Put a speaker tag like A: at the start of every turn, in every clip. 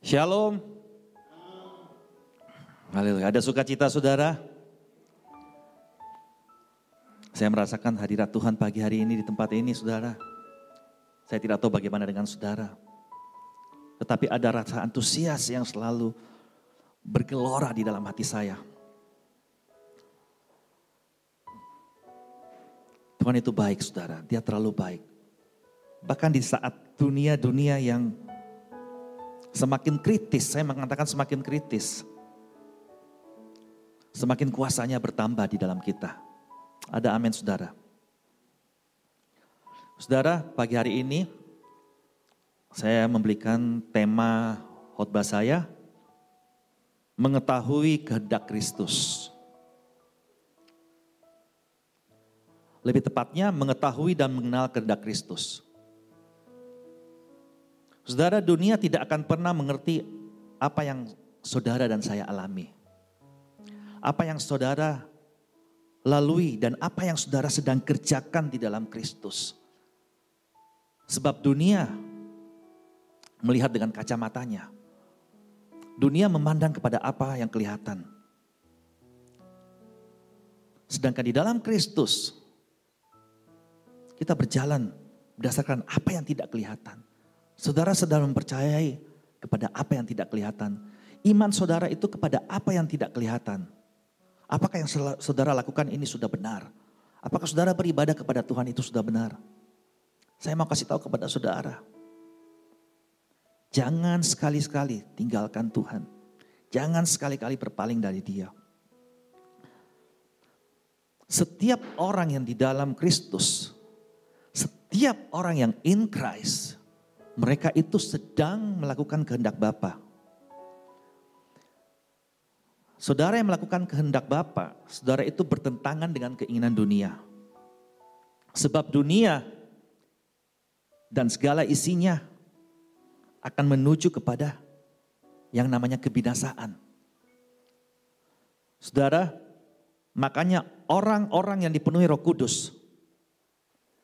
A: Shalom. Haleluya. Ada sukacita saudara? Saya merasakan hadirat Tuhan pagi hari ini di tempat ini saudara. Saya tidak tahu bagaimana dengan saudara. Tetapi ada rasa antusias yang selalu bergelora di dalam hati saya. Tuhan itu baik saudara, dia terlalu baik. Bahkan di saat dunia yang semakin kritis, saya mengatakan semakin kritis. Semakin kuasanya bertambah di dalam kita. Ada amin saudara. Saudara, pagi hari ini saya memberikan tema khotbah saya, mengetahui kehendak Kristus. Lebih tepatnya mengetahui dan mengenal kehendak Kristus. Saudara, dunia tidak akan pernah mengerti apa yang saudara dan saya alami. Apa yang saudara lalui dan apa yang saudara sedang kerjakan di dalam Kristus. Sebab dunia melihat dengan kacamatanya. Dunia memandang kepada apa yang kelihatan. Sedangkan di dalam Kristus, kita berjalan berdasarkan apa yang tidak kelihatan. Saudara sedang mempercayai kepada apa yang tidak kelihatan. Iman saudara itu kepada apa yang tidak kelihatan. Apakah yang saudara lakukan ini sudah benar? Apakah saudara beribadah kepada Tuhan itu sudah benar? Saya mau kasih tahu kepada saudara. Jangan sekali-sekali tinggalkan Tuhan. Jangan sekali-kali berpaling dari Dia. Setiap orang yang di dalam Kristus, setiap orang yang in Christ, mereka itu sedang melakukan kehendak Bapa. Saudara yang melakukan kehendak Bapa, saudara itu bertentangan dengan keinginan dunia. Sebab dunia dan segala isinya akan menuju kepada yang namanya kebinasaan. Saudara, makanya orang-orang yang dipenuhi Roh Kudus,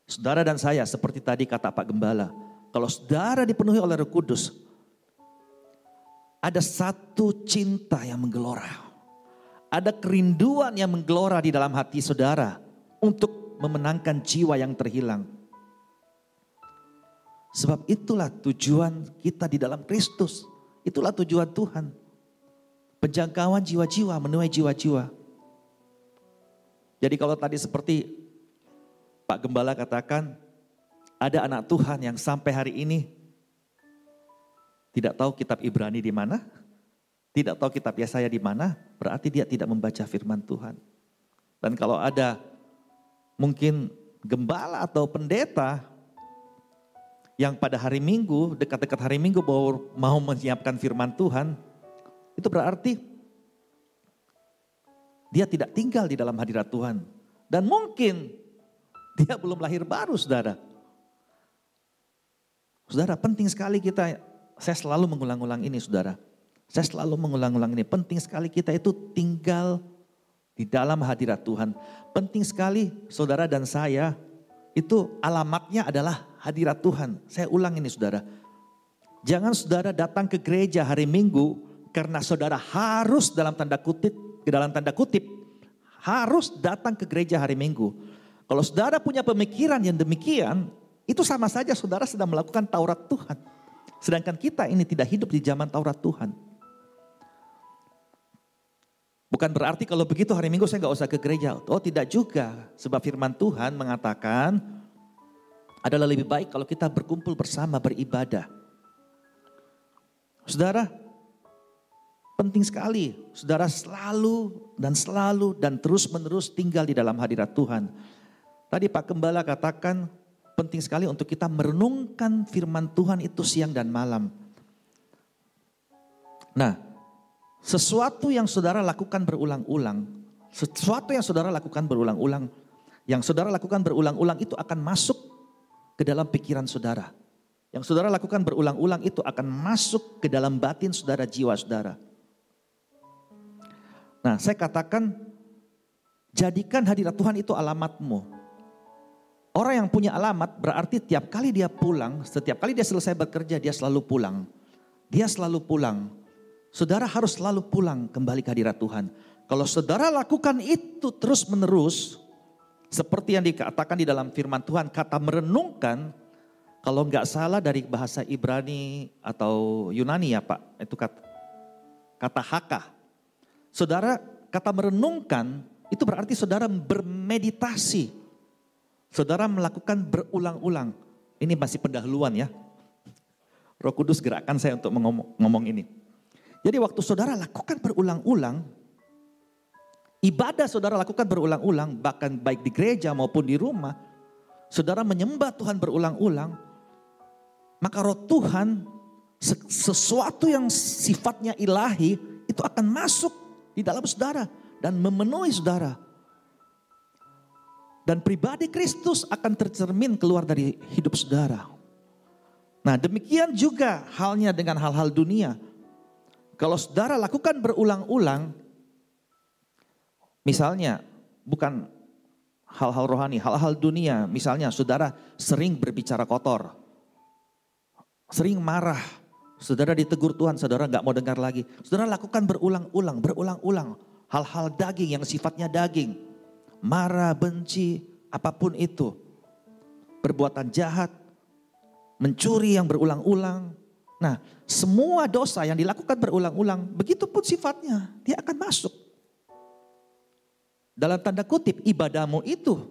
A: saudara dan saya seperti tadi kata Pak Gembala, kalau saudara dipenuhi oleh Roh Kudus, ada satu cinta yang menggelora. Ada kerinduan yang menggelora di dalam hati saudara untuk memenangkan jiwa yang terhilang. Sebab itulah tujuan kita di dalam Kristus. Itulah tujuan Tuhan. Penjangkauan jiwa-jiwa, menuai jiwa-jiwa. Jadi kalau tadi seperti Pak Gembala katakan, ada anak Tuhan yang sampai hari ini tidak tahu kitab Ibrani di mana, tidak tahu kitab Yesaya di mana, berarti dia tidak membaca firman Tuhan. Dan kalau ada mungkin gembala atau pendeta yang pada hari Minggu, dekat-dekat hari Minggu mau menyiapkan firman Tuhan, itu berarti dia tidak tinggal di dalam hadirat Tuhan. Dan mungkin dia belum lahir baru saudara. Saudara, penting sekali saya selalu mengulang-ulang ini saudara. Saya selalu mengulang-ulang ini. Penting sekali kita itu tinggal di dalam hadirat Tuhan. Penting sekali saudara dan saya itu alamatnya adalah hadirat Tuhan. Saya ulang ini saudara. Jangan saudara datang ke gereja hari Minggu karena saudara harus dalam tanda kutip harus datang ke gereja hari Minggu. Kalau saudara punya pemikiran yang demikian, itu sama saja saudara sedang melakukan Taurat Tuhan. Sedangkan kita ini tidak hidup di zaman Taurat Tuhan. Bukan berarti kalau begitu hari Minggu saya gak usah ke gereja. Oh tidak juga. Sebab firman Tuhan mengatakan adalah lebih baik kalau kita berkumpul bersama beribadah. Saudara, penting sekali. Saudara selalu dan terus menerus tinggal di dalam hadirat Tuhan. Tadi Pak Gembala katakan penting sekali untuk kita merenungkan firman Tuhan itu siang dan malam. Nah, sesuatu yang saudara lakukan berulang-ulang, yang saudara lakukan berulang-ulang itu akan masuk ke dalam pikiran saudara. Yang saudara lakukan berulang-ulang itu akan masuk ke dalam batin saudara, jiwa saudara. Nah, saya katakan jadikan hadirat Tuhan itu alamatmu. Orang yang punya alamat berarti tiap kali dia pulang, setiap kali dia selesai bekerja dia selalu pulang. dia selalu pulang. Saudara harus selalu pulang kembali ke hadirat Tuhan. Kalau saudara lakukan itu terus menerus, seperti yang dikatakan di dalam firman Tuhan, kata merenungkan, kalau nggak salah dari bahasa Ibrani atau Yunani ya Pak, itu kata haka. Saudara, kata merenungkan itu berarti saudara bermeditasi. Saudara melakukan berulang-ulang. Ini masih pendahuluan ya. Roh Kudus gerakkan saya untuk ngomong ini. Jadi waktu saudara lakukan berulang-ulang, ibadah saudara lakukan berulang-ulang, bahkan baik di gereja maupun di rumah, saudara menyembah Tuhan berulang-ulang, maka roh Tuhan, sesuatu yang sifatnya ilahi, itu akan masuk di dalam saudara dan memenuhi saudara. Dan pribadi Kristus akan tercermin keluar dari hidup saudara. Nah demikian juga halnya dengan hal-hal dunia. Kalau saudara lakukan berulang-ulang, misalnya bukan hal-hal rohani, hal-hal dunia. Misalnya saudara sering berbicara kotor, sering marah, saudara ditegur Tuhan, saudara gak mau dengar lagi. Saudara lakukan berulang-ulang. Hal-hal daging yang sifatnya daging. Marah, benci, apapun itu. Perbuatan jahat, mencuri yang berulang-ulang. Nah semua dosa yang dilakukan berulang-ulang, begitu pun sifatnya, dia akan masuk. Dalam tanda kutip ibadahmu itu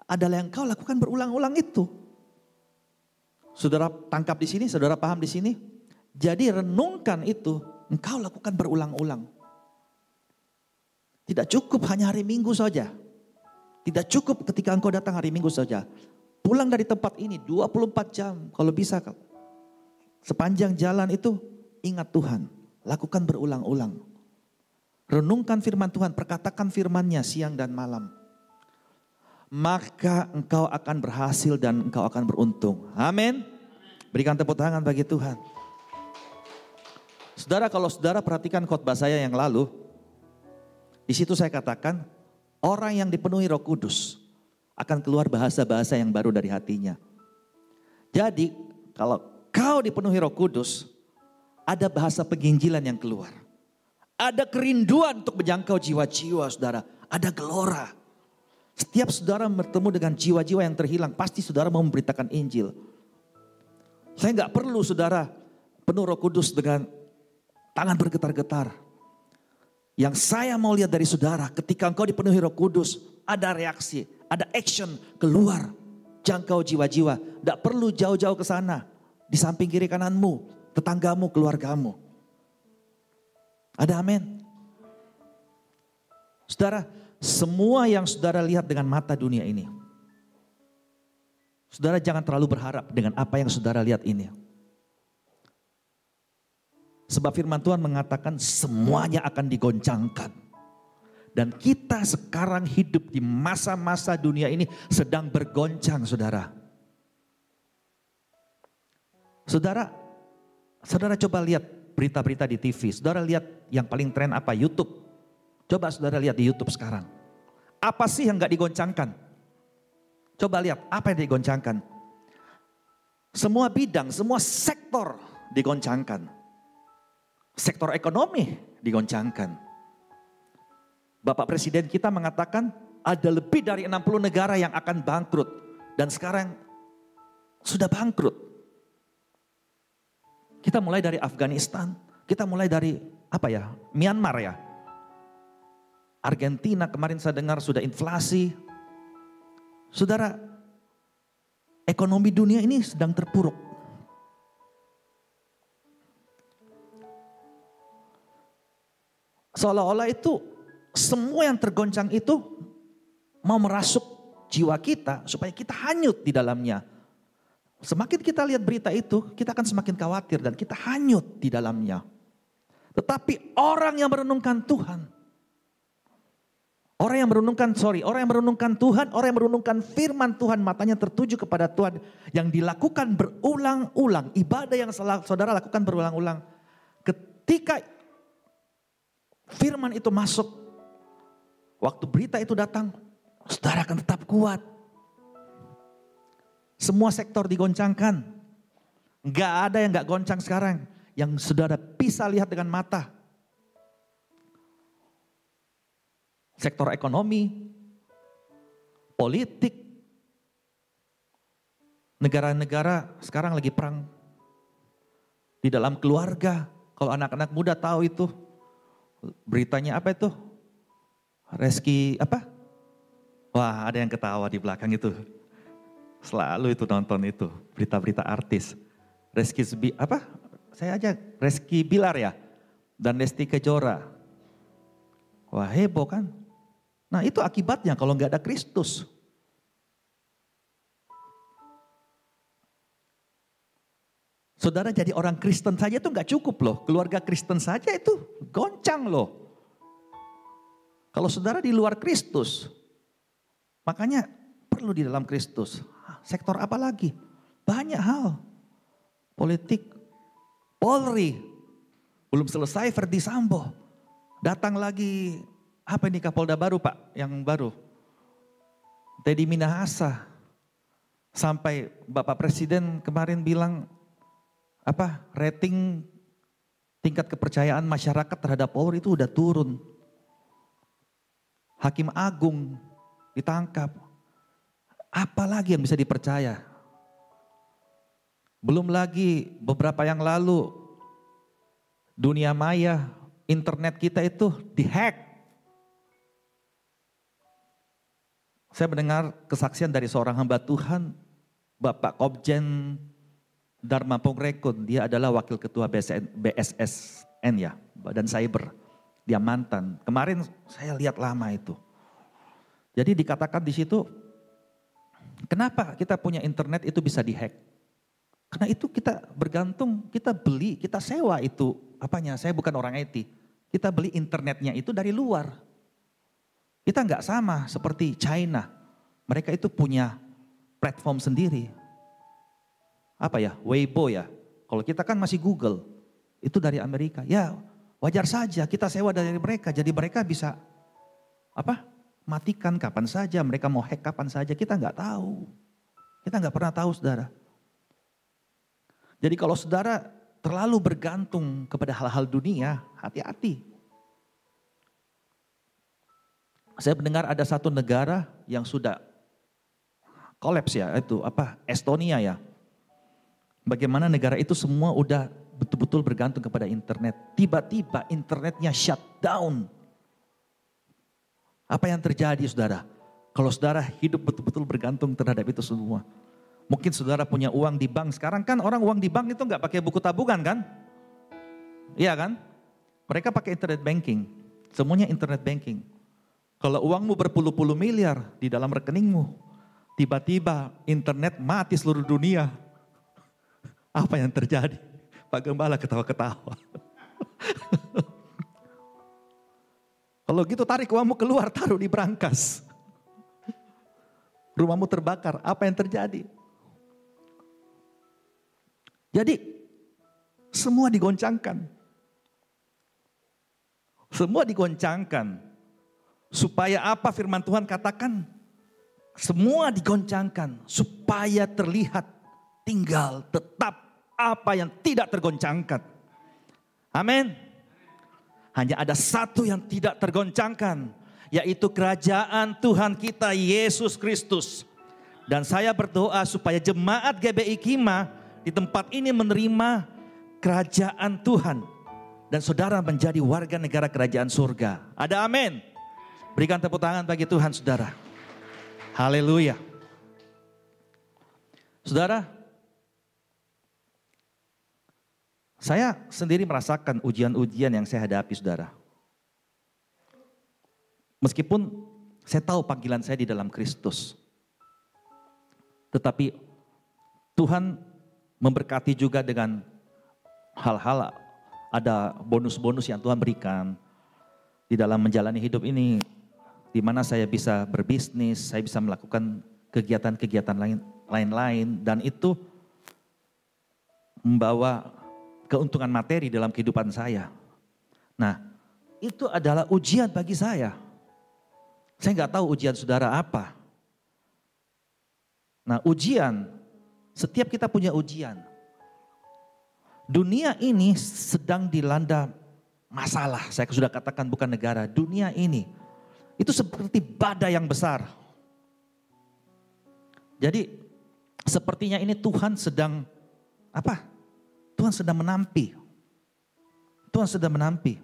A: adalah yang kau lakukan berulang-ulang itu. Saudara tangkap di sini, saudara paham di sini. Jadi renungkan itu, engkau lakukan berulang-ulang. Tidak cukup hanya hari Minggu saja. Tidak cukup ketika engkau datang hari Minggu saja. Pulang dari tempat ini 24 jam kalau bisa. Sepanjang jalan itu ingat Tuhan, lakukan berulang-ulang. Renungkan firman Tuhan, perkatakan firman-Nya siang dan malam. Maka engkau akan berhasil dan engkau akan beruntung. Amin. Berikan tepuk tangan bagi Tuhan. Saudara, kalau saudara perhatikan khotbah saya yang lalu, di situ saya katakan orang yang dipenuhi Roh Kudus akan keluar bahasa-bahasa yang baru dari hatinya. Jadi kalau kau dipenuhi Roh Kudus, ada bahasa penginjilan yang keluar. Ada kerinduan untuk menjangkau jiwa-jiwa saudara. Ada gelora. Setiap saudara bertemu dengan jiwa-jiwa yang terhilang, pasti saudara mau memberitakan Injil. Saya gak perlu saudara penuh Roh Kudus dengan tangan bergetar-getar. Yang saya mau lihat dari saudara, ketika engkau dipenuhi Roh Kudus, ada reaksi, ada action keluar. Jangkau jiwa-jiwa. Gak perlu jauh-jauh ke sana. Di samping kiri kananmu, tetanggamu, keluargamu. Ada amin. Saudara, semua yang saudara lihat dengan mata dunia ini, saudara jangan terlalu berharap dengan apa yang saudara lihat ini. Sebab firman Tuhan mengatakan semuanya akan digoncangkan. Dan kita sekarang hidup di masa-masa dunia ini sedang bergoncang saudara. Saudara coba lihat berita-berita di TV. Saudara lihat yang paling tren apa? YouTube. Coba saudara lihat di YouTube sekarang. Apa sih yang gak digoncangkan? Coba lihat apa yang digoncangkan. Semua bidang, semua sektor digoncangkan. Sektor ekonomi digoncangkan. Bapak Presiden kita mengatakan ada lebih dari 60 negara yang akan bangkrut. Dan sekarang sudah bangkrut. Kita mulai dari Afghanistan, kita mulai dari Myanmar ya. Argentina kemarin saya dengar sudah inflasi. Saudara, ekonomi dunia ini sedang terpuruk. Seolah-olah itu semua yang tergoncang itu mau merasuk jiwa kita supaya kita hanyut di dalamnya. Semakin kita lihat berita itu, kita akan semakin khawatir dan kita hanyut di dalamnya. Tetapi orang yang merenungkan Tuhan, orang yang merenungkan Tuhan, orang yang merenungkan firman Tuhan, matanya tertuju kepada Tuhan, yang dilakukan berulang-ulang, ibadah yang saudara lakukan berulang-ulang. Ketika firman itu masuk, waktu berita itu datang, saudara akan tetap kuat. Semua sektor digoncangkan. Gak ada yang gak goncang sekarang. yang saudara bisa lihat dengan mata. Sektor ekonomi, politik, negara-negara sekarang lagi perang. Di dalam keluarga, kalau anak-anak muda tahu itu, beritanya apa itu? Reski apa? Wah, ada yang ketawa di belakang itu. Selalu itu nonton itu, berita-berita artis. Reski Bilar ya, dan Lesti Kejora. Wah, heboh kan? Nah, itu akibatnya kalau nggak ada Kristus. Saudara jadi orang Kristen saja itu nggak cukup loh. Keluarga Kristen saja itu goncang loh. Kalau saudara di luar Kristus, makanya perlu di dalam Kristus. Sektor apa lagi? Banyak hal. Politik, Polri, belum selesai Verdi Sambo. Datang lagi, apa ini Kapolda baru Pak? Yang baru. Teddy Minahasa. Sampai Bapak Presiden kemarin bilang, rating tingkat kepercayaan masyarakat terhadap Polri itu udah turun. Hakim Agung ditangkap. Apa lagi yang bisa dipercaya? Belum lagi beberapa yang lalu dunia maya, internet kita itu dihack. Saya mendengar kesaksian dari seorang hamba Tuhan, Bapak Komjen Dharma Pongrekun. Dia adalah wakil ketua BSSN ya, Badan Cyber. Dia mantan. Kemarin saya lihat lama itu. Jadi dikatakan di situ, kenapa kita punya internet itu bisa dihack? Karena itu kita bergantung, kita beli, kita sewa itu. Saya bukan orang IT. Kita beli internetnya itu dari luar. Kita nggak sama seperti China. Mereka itu punya platform sendiri. Weibo ya. Kalau kita kan masih Google. Itu dari Amerika. Ya wajar saja kita sewa dari mereka. Jadi mereka bisa matikan kapan saja, mereka mau hack kapan saja, kita nggak tahu. Kita nggak pernah tahu saudara. Jadi kalau saudara terlalu bergantung kepada hal-hal dunia, hati-hati. Saya mendengar ada satu negara yang sudah kolaps ya, Estonia ya. Bagaimana negara itu semua udah betul-betul bergantung kepada internet. Tiba-tiba internetnya shut down. Apa yang terjadi saudara? Kalau saudara hidup betul-betul bergantung terhadap itu semua. Mungkin saudara punya uang di bank. Sekarang kan orang uang di bank itu nggak pakai buku tabungan kan? Iya kan? Mereka pakai internet banking. Semuanya internet banking. Kalau uangmu berpuluh-puluh miliar di dalam rekeningmu. Tiba-tiba internet mati seluruh dunia. Apa yang terjadi? Pak Gembala ketawa-ketawa. Kalau gitu tarik uangmu keluar, taruh di brankas. Rumahmu terbakar, apa yang terjadi? Jadi semua digoncangkan. Semua digoncangkan. Supaya apa firman Tuhan katakan? Semua digoncangkan supaya terlihat tinggal tetap apa yang tidak tergoncangkan. Amin. Hanya ada satu yang tidak tergoncangkan, yaitu kerajaan Tuhan kita Yesus Kristus. Dan saya berdoa supaya jemaat GBI Kima di tempat ini menerima kerajaan Tuhan. Dan saudara menjadi warga negara kerajaan surga. Ada amin. Berikan tepuk tangan bagi Tuhan saudara. Haleluya. Saudara, saya sendiri merasakan ujian-ujian yang saya hadapi saudara. Meskipun saya tahu panggilan saya di dalam Kristus. Tetapi Tuhan memberkati juga dengan hal-hal, ada bonus-bonus yang Tuhan berikan di dalam menjalani hidup ini. Di mana saya bisa berbisnis, saya bisa melakukan kegiatan-kegiatan lain-lain. Dan itu membawa keuntungan materi dalam kehidupan saya. Nah, itu adalah ujian bagi saya. Saya nggak tahu ujian saudara apa. Nah, ujian, setiap kita punya ujian. Dunia ini sedang dilanda masalah. Saya sudah katakan bukan negara. Dunia ini itu seperti badai yang besar. Jadi sepertinya ini Tuhan sedang apa? Tuhan sedang menampi. Tuhan sedang menampi.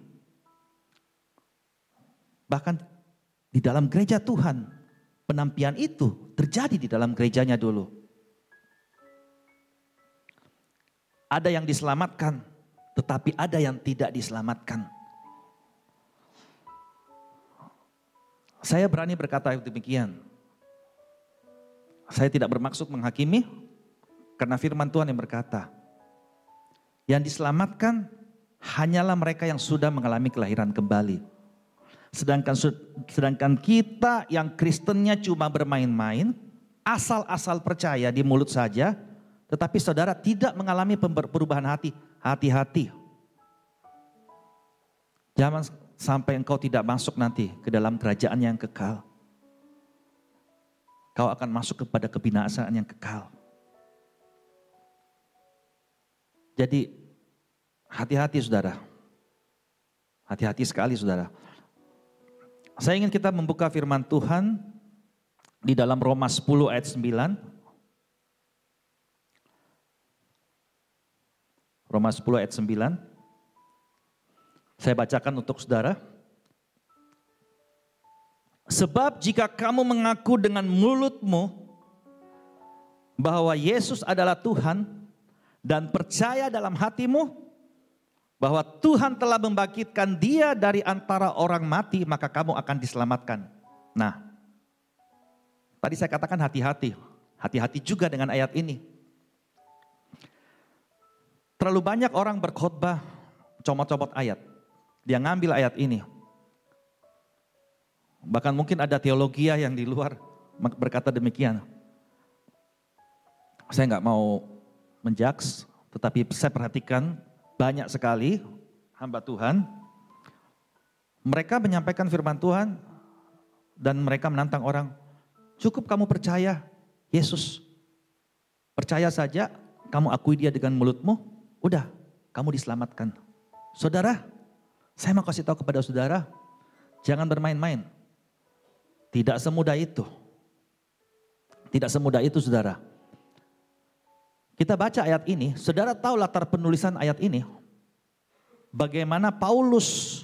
A: Bahkan di dalam gereja Tuhan, penampian itu terjadi di dalam gerejanya dulu. Ada yang diselamatkan, tetapi ada yang tidak diselamatkan. Saya berani berkata demikian. Saya tidak bermaksud menghakimi, karena firman Tuhan yang berkata, yang diselamatkan hanyalah mereka yang sudah mengalami kelahiran kembali. Sedangkan kita yang Kristennya cuma bermain-main, asal-asal percaya di mulut saja, tetapi saudara tidak mengalami perubahan hati. Hati-hati. Jangan sampai engkau tidak masuk nanti ke dalam kerajaan yang kekal. Kau akan masuk kepada kebinasaan yang kekal. Jadi hati-hati saudara. Hati-hati sekali saudara. Saya ingin kita membuka firman Tuhan di dalam Roma 10 ayat 9. Roma 10 ayat 9. Saya bacakan untuk saudara. Sebab jika kamu mengaku dengan mulutmu bahwa Yesus adalah Tuhan dan percaya dalam hatimu bahwa Tuhan telah membangkitkan dia dari antara orang mati, maka kamu akan diselamatkan. Nah, tadi saya katakan hati-hati. Hati-hati juga dengan ayat ini. Terlalu banyak orang berkhotbah comot-comot ayat. Dia ngambil ayat ini. Bahkan mungkin ada teologia yang di luar berkata demikian. Saya nggak mau menjudge, tetapi saya perhatikan banyak sekali hamba Tuhan, mereka menyampaikan firman Tuhan dan mereka menantang orang, cukup kamu percaya Yesus, percaya saja, kamu akui dia dengan mulutmu, udah kamu diselamatkan. Saudara, saya mau kasih tahu kepada saudara, jangan bermain-main. Tidak semudah itu. Tidak semudah itu saudara. Kita baca ayat ini, saudara tahu latar penulisan ayat ini. Bagaimana Paulus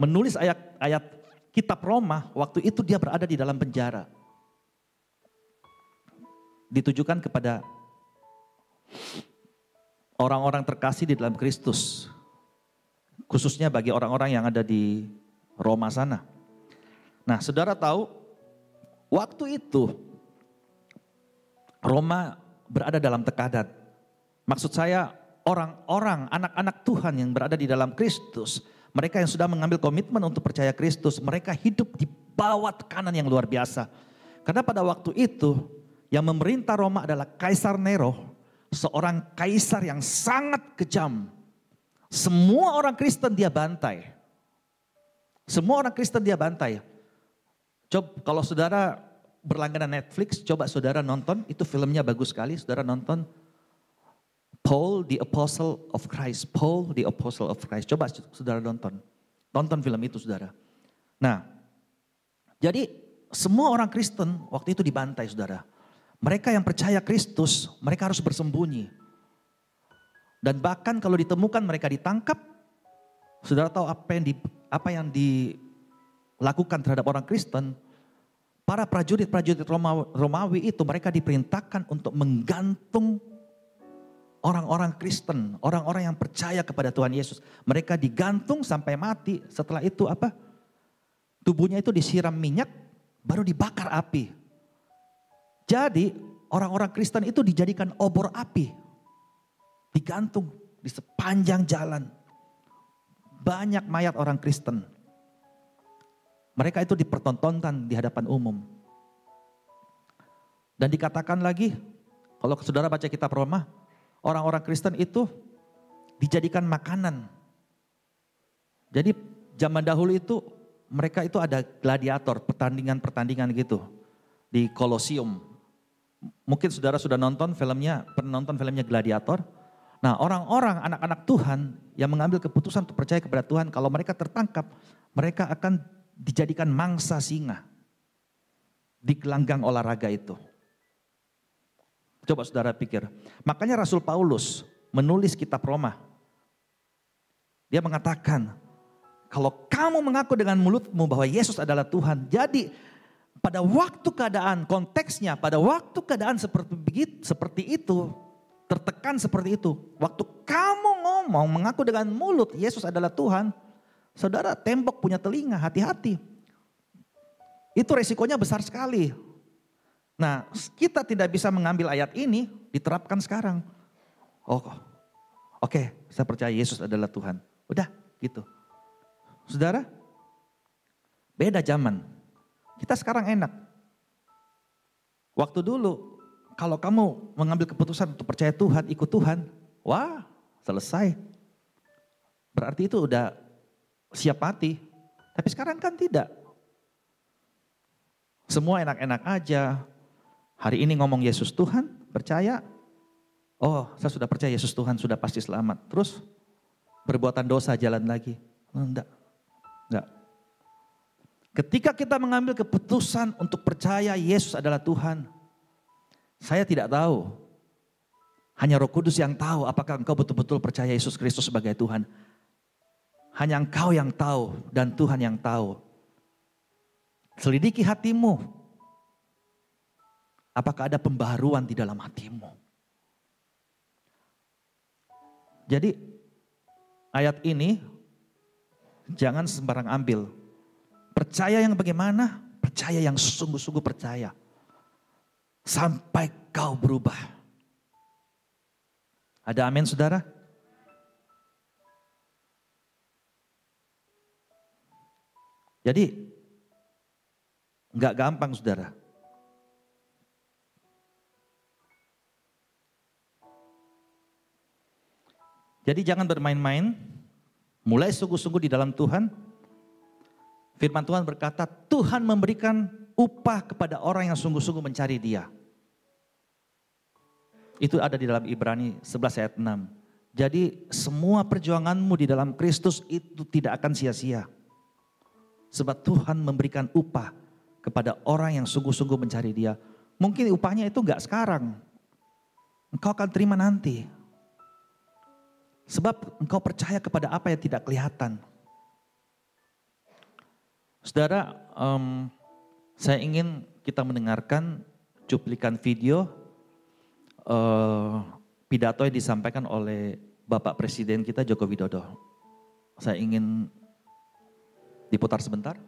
A: menulis ayat kitab Roma, waktu itu dia berada di dalam penjara. Ditujukan kepada orang-orang terkasih di dalam Kristus. Khususnya bagi orang-orang yang ada di Roma sana. Nah, saudara tahu, waktu itu Roma berada dalam tekanan. Maksud saya orang-orang, anak-anak Tuhan yang berada di dalam Kristus, mereka yang sudah mengambil komitmen untuk percaya Kristus, mereka hidup di bawah tekanan yang luar biasa. Karena pada waktu itu yang memerintah Roma adalah Kaisar Nero, seorang kaisar yang sangat kejam. Semua orang Kristen dia bantai. Semua orang Kristen dia bantai. Coba kalau saudara berlangganan Netflix, coba saudara nonton, itu filmnya bagus sekali, saudara nonton Paul the Apostle of Christ, Paul the Apostle of Christ, coba saudara nonton film itu saudara. Nah, jadi semua orang Kristen waktu itu dibantai saudara. Mereka yang percaya Kristus, mereka harus bersembunyi. Dan bahkan kalau ditemukan mereka ditangkap, saudara tahu apa yang dilakukan terhadap orang Kristen? Para prajurit-prajurit Romawi itu mereka diperintahkan untuk menggantung orang-orang Kristen, orang-orang yang percaya kepada Tuhan Yesus. Mereka digantung sampai mati. Setelah itu apa? Tubuhnya itu disiram minyak, baru dibakar api. Jadi orang-orang Kristen itu dijadikan obor api. Digantung di sepanjang jalan. Banyak mayat orang Kristen. Mereka itu dipertontonkan di hadapan umum. Dan dikatakan lagi, kalau saudara baca kitab Roma, orang-orang Kristen itu dijadikan makanan. Jadi zaman dahulu itu mereka itu ada gladiator, pertandingan-pertandingan gitu di Kolosium. Mungkin saudara sudah nonton filmnya, pernah nonton filmnya Gladiator. Nah, orang-orang, anak-anak Tuhan yang mengambil keputusan untuk percaya kepada Tuhan, kalau mereka tertangkap, mereka akan dijadikan mangsa singa di gelanggang olahraga itu. Coba saudara pikir. Makanya Rasul Paulus menulis kitab Roma. Dia mengatakan, kalau kamu mengaku dengan mulutmu bahwa Yesus adalah Tuhan, jadi pada waktu keadaan, konteksnya pada waktu keadaan seperti itu, tertekan seperti itu. Waktu kamu ngomong, mengaku dengan mulut Yesus adalah Tuhan, saudara, tembok punya telinga, hati-hati. Itu resikonya besar sekali. Nah, kita tidak bisa mengambil ayat ini, diterapkan sekarang. Oh, oke, saya percaya Yesus adalah Tuhan. Udah, gitu. Saudara, beda zaman. Kita sekarang enak. Waktu dulu, kalau kamu mengambil keputusan untuk percaya Tuhan, ikut Tuhan, wah, selesai. Berarti itu udah siap mati. Tapi sekarang kan tidak. Semua enak-enak aja. Hari ini ngomong Yesus Tuhan, percaya. Oh, saya sudah percaya Yesus Tuhan, sudah pasti selamat. Terus perbuatan dosa jalan lagi. Enggak. Ketika kita mengambil keputusan untuk percaya Yesus adalah Tuhan, saya tidak tahu. Hanya Roh Kudus yang tahu apakah engkau betul-betul percaya Yesus Kristus sebagai Tuhan. Hanya engkau yang tahu dan Tuhan yang tahu. Selidiki hatimu. Apakah ada pembaharuan di dalam hatimu? Jadi ayat ini jangan sembarang ambil. Percaya yang bagaimana? Percaya yang sungguh-sungguh percaya. Sampai kau berubah. Ada amin saudara? Jadi enggak gampang saudara. Jadi jangan bermain-main, mulai sungguh-sungguh di dalam Tuhan. Firman Tuhan berkata, Tuhan memberikan upah kepada orang yang sungguh-sungguh mencari Dia. Itu ada di dalam Ibrani 11 ayat 6. Jadi semua perjuanganmu di dalam Kristus itu tidak akan sia-sia. Sebab Tuhan memberikan upah kepada orang yang sungguh-sungguh mencari Dia. Mungkin upahnya itu enggak sekarang. Engkau akan terima nanti. Sebab engkau percaya kepada apa yang tidak kelihatan. Saudara, saya ingin kita mendengarkan cuplikan video pidato yang disampaikan oleh Bapak Presiden kita Joko Widodo. Saya ingin diputar sebentar.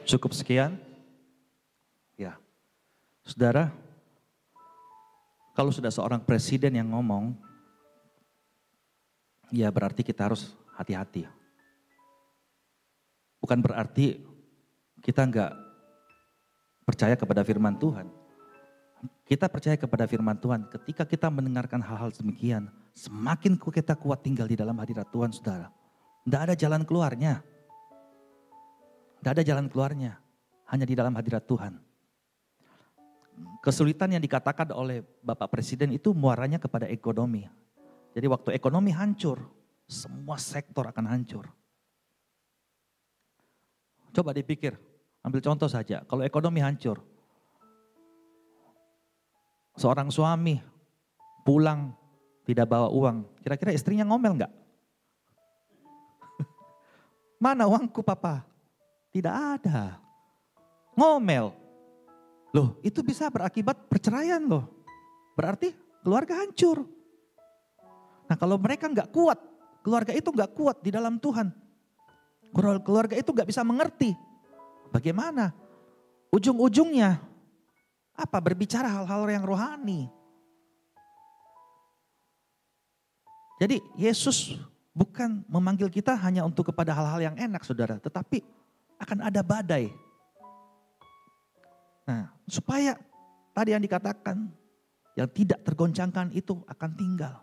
A: Cukup sekian. Ya, saudara, kalau sudah seorang presiden yang ngomong, ya berarti kita harus hati-hati. Bukan berarti kita enggak percaya kepada firman Tuhan. Kita percaya kepada firman Tuhan. Ketika kita mendengarkan hal-hal demikian, semakin kita kuat tinggal di dalam hadirat Tuhan, saudara. Tidak ada jalan keluarnya. Tidak ada jalan keluarnya. Hanya di dalam hadirat Tuhan. Kesulitan yang dikatakan oleh Bapak Presiden itu muaranya kepada ekonomi. Jadi waktu ekonomi hancur, semua sektor akan hancur. Coba dipikir, ambil contoh saja. Kalau ekonomi hancur, seorang suami pulang tidak bawa uang, kira-kira istrinya ngomel enggak? Mana uangku papa? Tidak ada. Ngomel. Loh, itu bisa berakibat perceraian loh. Berarti keluarga hancur. Nah, kalau mereka enggak kuat, keluarga itu enggak kuat di dalam Tuhan. Keluarga itu enggak bisa mengerti. Bagaimana? Ujung-ujungnya apa? Berbicara hal-hal yang rohani. Jadi Yesus bukan memanggil kita hanya untuk kepada hal-hal yang enak, saudara. Tetapi akan ada badai. Nah, supaya tadi yang dikatakan, yang tidak tergoncangkan itu akan tinggal.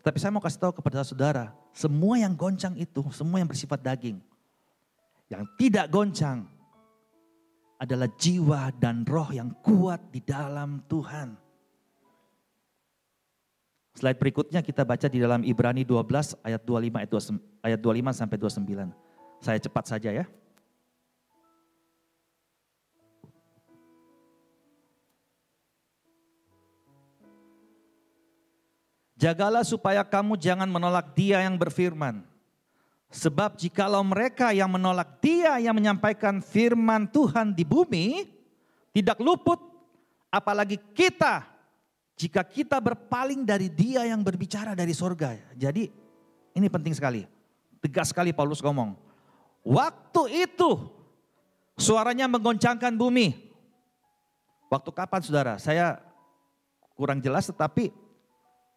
A: Tetapi saya mau kasih tahu kepada saudara, semua yang goncang itu, semua yang bersifat daging. Yang tidak goncang adalah jiwa dan roh yang kuat di dalam Tuhan. Slide berikutnya kita baca di dalam Ibrani 12 ayat 25 sampai 29. Saya cepat saja ya. Jagalah supaya kamu jangan menolak Dia yang berfirman. Sebab jikalau mereka yang menolak Dia yang menyampaikan firman Tuhan di bumi tidak luput, apalagi kita jika kita berpaling dari Dia yang berbicara dari sorga. Jadi ini penting sekali. Tegas sekali Paulus ngomong. Waktu itu suaranya menggoncangkan bumi. Waktu kapan saudara? Saya kurang jelas tetapi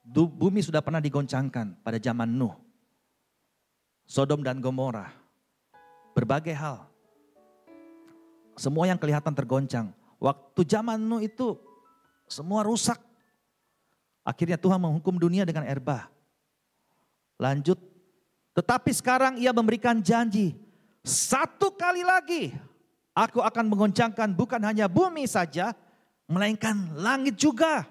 A: bumi sudah pernah digoncangkan pada zaman Nuh. Sodom dan Gomora. Berbagai hal. Semua yang kelihatan tergoncang. Waktu zaman Nuh itu semua rusak. Akhirnya Tuhan menghukum dunia dengan air bah. Lanjut. Tetapi sekarang Ia memberikan janji. Satu kali lagi aku akan menggoncangkan bukan hanya bumi saja. Melainkan langit juga.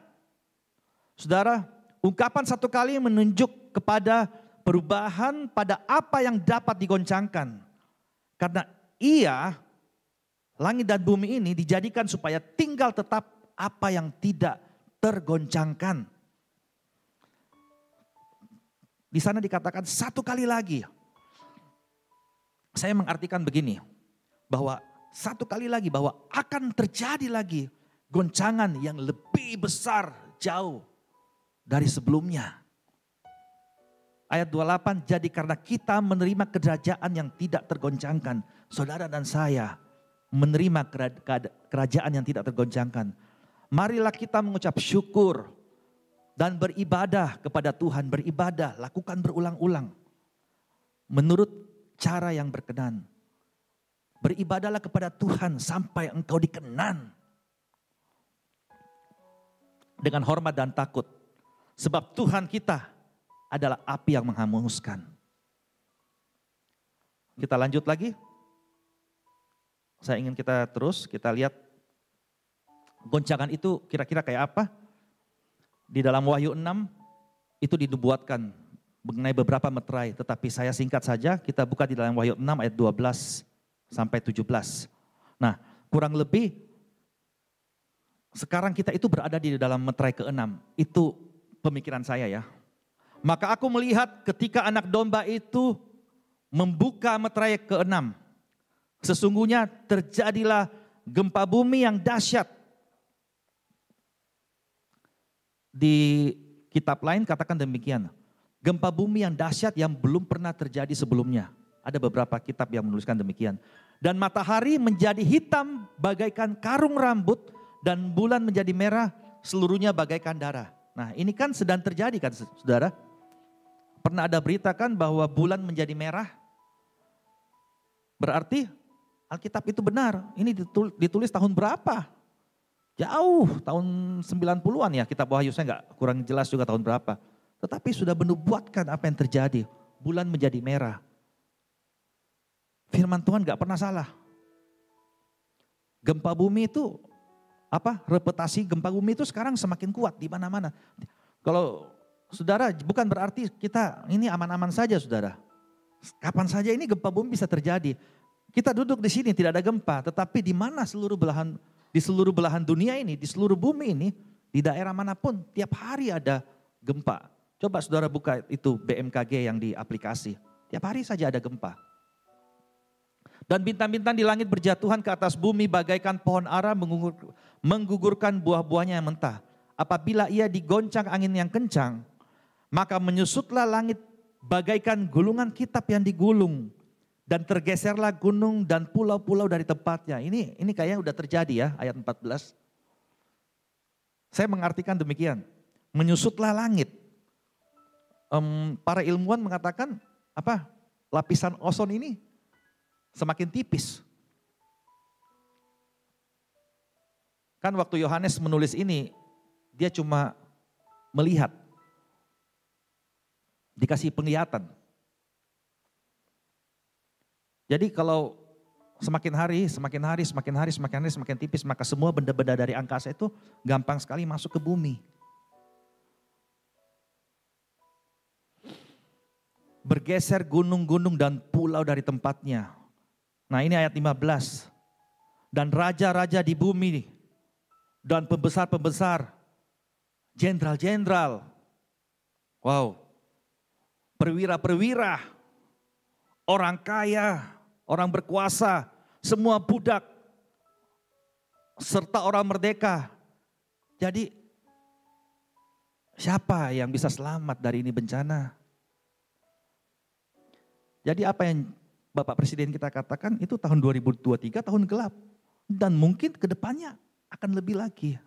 A: Saudara, ungkapan satu kali menunjuk kepada perubahan pada apa yang dapat digoncangkan. Karena Ia, langit dan bumi ini dijadikan supaya tinggal tetap apa yang tidak tergoncangkan. Di sana dikatakan satu kali lagi. Saya mengartikan begini, bahwa satu kali lagi, bahwa akan terjadi lagi goncangan yang lebih besar jauh dari sebelumnya. Ayat 28, jadi karena kita menerima kerajaan yang tidak tergoncangkan. Saudara dan saya menerima kerajaan yang tidak tergoncangkan. Marilah kita mengucap syukur dan beribadah kepada Tuhan. Beribadah, lakukan berulang-ulang. Menurut cara yang berkenan. Beribadahlah kepada Tuhan sampai engkau dikenan. Dengan hormat dan takut. Sebab Tuhan kita adalah api yang menghanguskan. Kita lanjut lagi. Saya ingin kita lihat goncangan itu kira-kira kayak apa. Di dalam Wahyu 6 itu dinubuatkan mengenai beberapa meterai. Tetapi saya singkat saja, kita buka di dalam Wahyu 6 ayat 12 sampai 17. Nah, kurang lebih sekarang kita itu berada di dalam meterai ke-6. Itu pemikiran saya ya. Maka aku melihat ketika anak domba itu membuka meterai ke-6. Sesungguhnya terjadilah gempa bumi yang dahsyat. Di kitab lain katakan demikian. Gempa bumi yang dahsyat yang belum pernah terjadi sebelumnya. Ada beberapa kitab yang menuliskan demikian. Dan matahari menjadi hitam bagaikan karung rambut dan bulan menjadi merah seluruhnya bagaikan darah. Nah ini kan sedang terjadi kan saudara. Pernah ada berita kan bahwa bulan menjadi merah. Berarti Alkitab itu benar. Ini ditulis tahun berapa? Jauh tahun 90-an ya kitab Wahyu, saya nggak kurang jelas juga tahun berapa. Tetapi sudah menubuatkan apa yang terjadi. Bulan menjadi merah. Firman Tuhan nggak pernah salah. Gempa bumi itu reputasi gempa bumi itu sekarang semakin kuat di mana-mana. Kalau saudara bukan berarti kita ini aman-aman saja saudara. Kapan saja ini gempa bumi bisa terjadi. Kita duduk di sini tidak ada gempa, tetapi di mana di seluruh belahan dunia ini, di seluruh bumi ini, di daerah manapun tiap hari ada gempa. Coba saudara buka itu BMKG yang di aplikasi. Tiap hari saja ada gempa. Dan bintang-bintang di langit berjatuhan ke atas bumi bagaikan pohon ara menggugurkan buah-buahnya yang mentah. Apabila ia digoncang angin yang kencang, maka menyusutlah langit bagaikan gulungan kitab yang digulung. Dan tergeserlah gunung dan pulau-pulau dari tempatnya. Ini kayaknya udah terjadi ya ayat 14. Saya mengartikan demikian. Menyusutlah langit. Para ilmuwan mengatakan lapisan ozon ini semakin tipis. Kan waktu Yohanes menulis ini, dia cuma melihat. Dikasih penglihatan. Jadi kalau semakin hari semakin tipis, maka semua benda-benda dari angkasa itu gampang sekali masuk ke bumi. Bergeser gunung-gunung dan pulau dari tempatnya. Nah ini ayat 15. Dan raja-raja di bumi dan pembesar-pembesar, jenderal-jenderal, perwira-perwira, orang kaya, orang berkuasa, semua budak, serta orang merdeka. Jadi siapa yang bisa selamat dari ini bencana? Jadi apa yang Bapak Presiden kita katakan itu tahun 2023 tahun gelap. Dan mungkin ke depannya akan lebih lagi.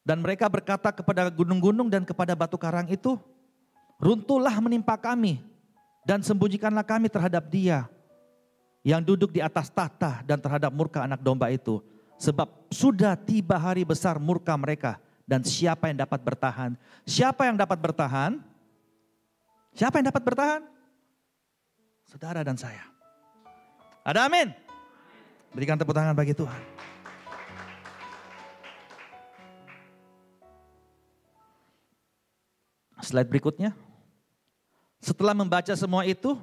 A: Dan mereka berkata kepada gunung-gunung dan kepada batu karang itu, runtuhlah menimpa kami dan sembunyikanlah kami terhadap Dia yang duduk di atas tahta dan terhadap murka anak domba itu. Sebab sudah tiba hari besar murka mereka dan siapa yang dapat bertahan? Siapa yang dapat bertahan? Siapa yang dapat bertahan? Saudara dan saya. Ada amin? Berikan tepuk tangan bagi Tuhan. Slide berikutnya. Setelah membaca semua itu,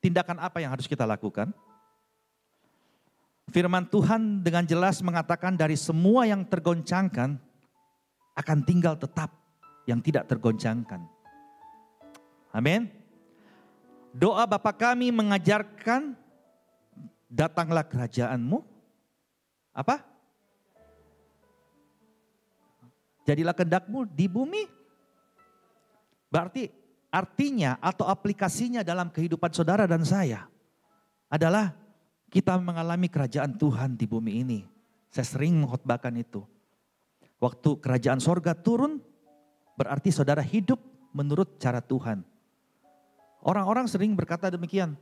A: tindakan apa yang harus kita lakukan? Firman Tuhan dengan jelas mengatakan dari semua yang tergoncangkan akan tinggal tetap yang tidak tergoncangkan. Amin. Doa Bapa kami mengajarkan, datanglah kerajaan-Mu. Apa? Jadilah kehendak-Mu di bumi. Berarti artinya atau aplikasinya dalam kehidupan saudara dan saya adalah kita mengalami kerajaan Tuhan di bumi ini. Saya sering mengkhotbahkan itu. Waktu kerajaan sorga turun, berarti saudara hidup menurut cara Tuhan. Orang-orang sering berkata demikian.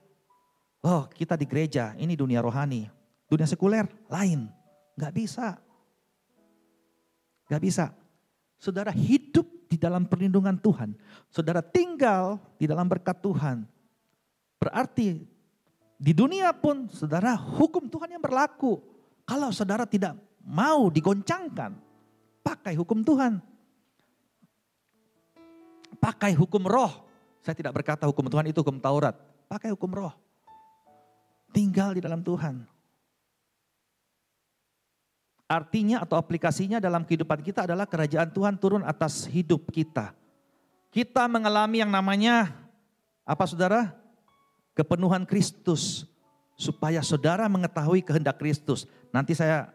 A: Oh kita di gereja, ini dunia rohani. Dunia sekuler, lain. Gak bisa. Gak bisa. Saudara hidup di dalam perlindungan Tuhan. Saudara tinggal di dalam berkat Tuhan. Berarti di dunia pun saudara hukum Tuhan yang berlaku. Kalau saudara tidak mau digoncangkan, pakai hukum Tuhan. Pakai hukum roh. Saya tidak berkata hukum Tuhan itu hukum Taurat. Pakai hukum roh. Tinggal di dalam Tuhan. Artinya atau aplikasinya dalam kehidupan kita adalah kerajaan Tuhan turun atas hidup kita. Kita mengalami yang namanya apa saudara? Kepenuhan Kristus. Supaya saudara mengetahui kehendak Kristus. Nanti saya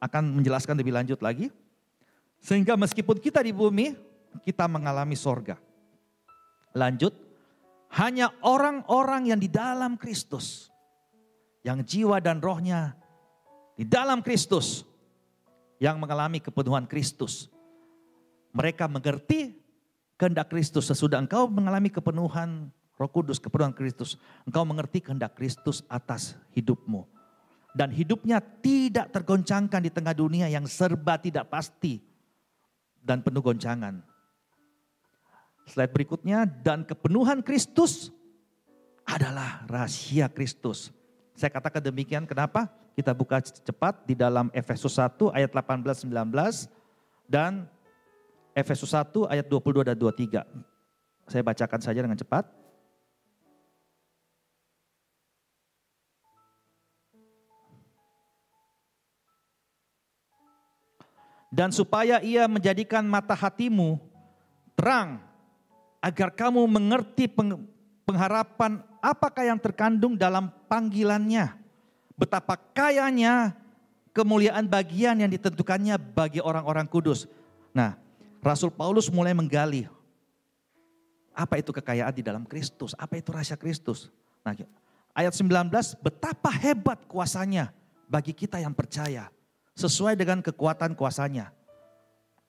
A: akan menjelaskan lebih lanjut lagi. Sehingga meskipun kita di bumi, kita mengalami sorga. Lanjut, hanya orang-orang yang di dalam Kristus, yang jiwa dan rohnya di dalam Kristus, yang mengalami kepenuhan Kristus. Mereka mengerti kehendak Kristus. Sesudah engkau mengalami kepenuhan Roh Kudus, kepenuhan Kristus, engkau mengerti kehendak Kristus atas hidupmu. Dan hidupnya tidak tergoncangkan di tengah dunia yang serba tidak pasti dan penuh goncangan. Slide berikutnya, dan kepenuhan Kristus adalah rahasia Kristus. Saya katakan demikian, kenapa? Kita buka cepat di dalam Efesus 1 ayat 18-19 dan Efesus 1 ayat 22 dan 23. Saya bacakan saja dengan cepat. Dan supaya ia menjadikan mata hatimu terang, agar kamu mengerti pengharapan apakah yang terkandung dalam panggilannya. Betapa kayanya kemuliaan bagian yang ditentukannya bagi orang-orang kudus. Nah, Rasul Paulus mulai menggali apa itu kekayaan di dalam Kristus, apa itu rahasia Kristus. Nah, ayat 19, betapa hebat kuasanya bagi kita yang percaya, sesuai dengan kekuatan kuasanya.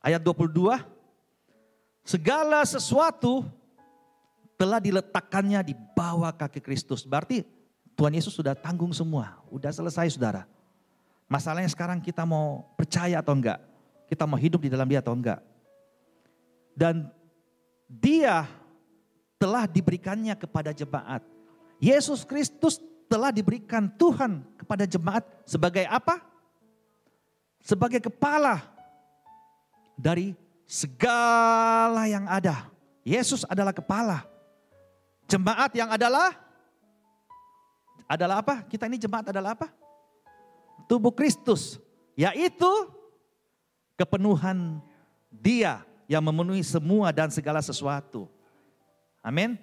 A: Ayat 22, segala sesuatu telah diletakkannya di bawah kaki Kristus. Berarti Tuhan Yesus sudah tanggung semua, udah selesai saudara. Masalahnya sekarang kita mau percaya atau enggak, kita mau hidup di dalam Dia atau enggak. Dan Dia telah diberikannya kepada jemaat. Yesus Kristus telah diberikan Tuhan kepada jemaat sebagai apa? Sebagai kepala dari segala yang ada. Yesus adalah kepala. Jemaat yang adalah apa? Kita ini jemaat adalah apa? Tubuh Kristus. Yaitu kepenuhan Dia yang memenuhi semua dan segala sesuatu. Amin.